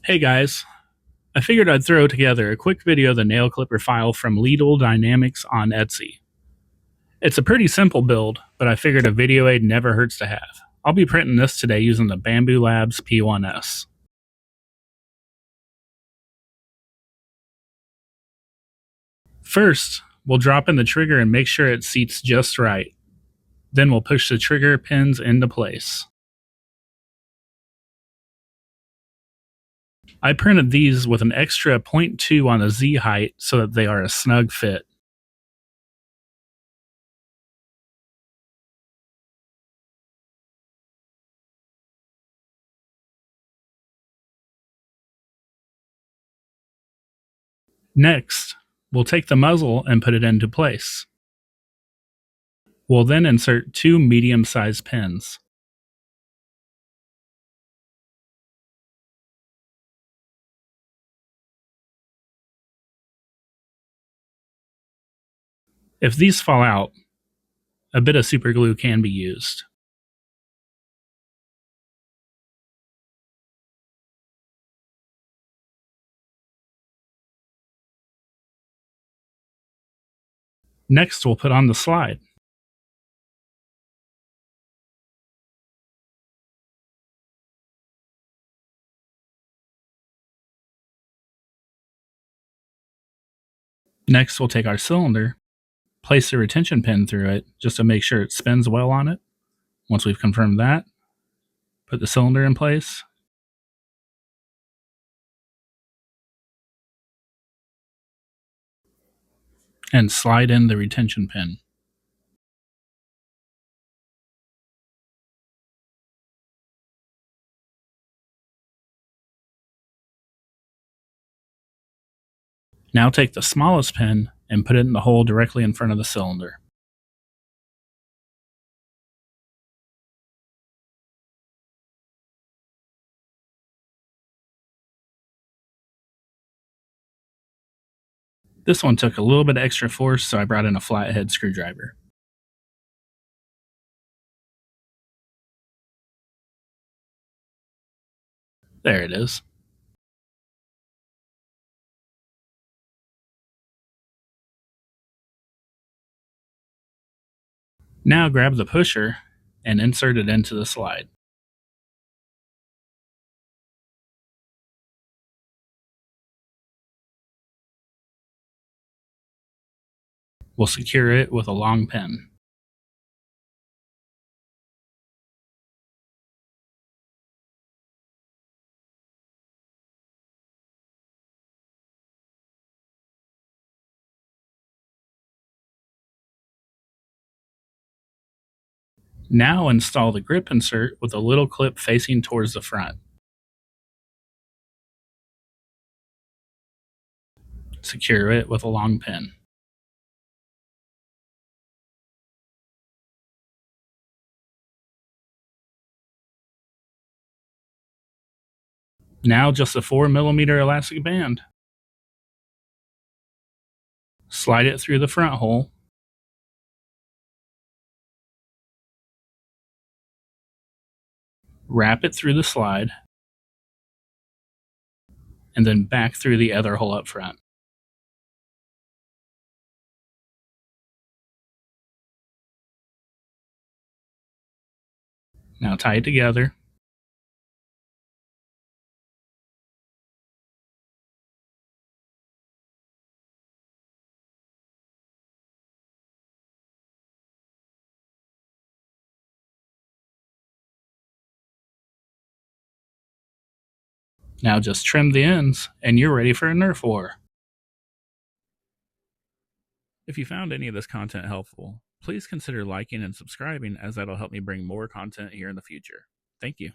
Hey guys, I figured I'd throw together a quick video of the NailClipper file from Leedle Dynamics on Etsy. It's a pretty simple build, but I figured a video aid never hurts to have. I'll be printing this today using the Bamboo Labs P1S. First, we'll drop in the trigger and make sure it seats just right. Then we'll push the trigger pins into place. I printed these with an extra 0.2 on the Z height so that they are a snug fit. Next, we'll take the muzzle and put it into place. We'll then insert two medium-sized pins. If these fall out, a bit of super glue can be used. Next, we'll put on the slide. Next, we'll take our cylinder, place the retention pin through it just to make sure it spins well on it. Once we've confirmed that, put the cylinder in place. And slide in the retention pin. Now take the smallest pin and put it in the hole directly in front of the cylinder. This one took a little bit of extra force, so I brought in a flathead screwdriver. There it is. Now grab the pusher and insert it into the slide. We'll secure it with a long pin. Now install the grip insert with a little clip facing towards the front. Secure it with a long pin. Now just a 4mm elastic band. Slide it through the front hole. Wrap it through the slide. And then back through the other hole up front. Now tie it together. Now just trim the ends, and you're ready for a Nerf war. If you found any of this content helpful, please consider liking and subscribing, as that'll help me bring more content here in the future. Thank you.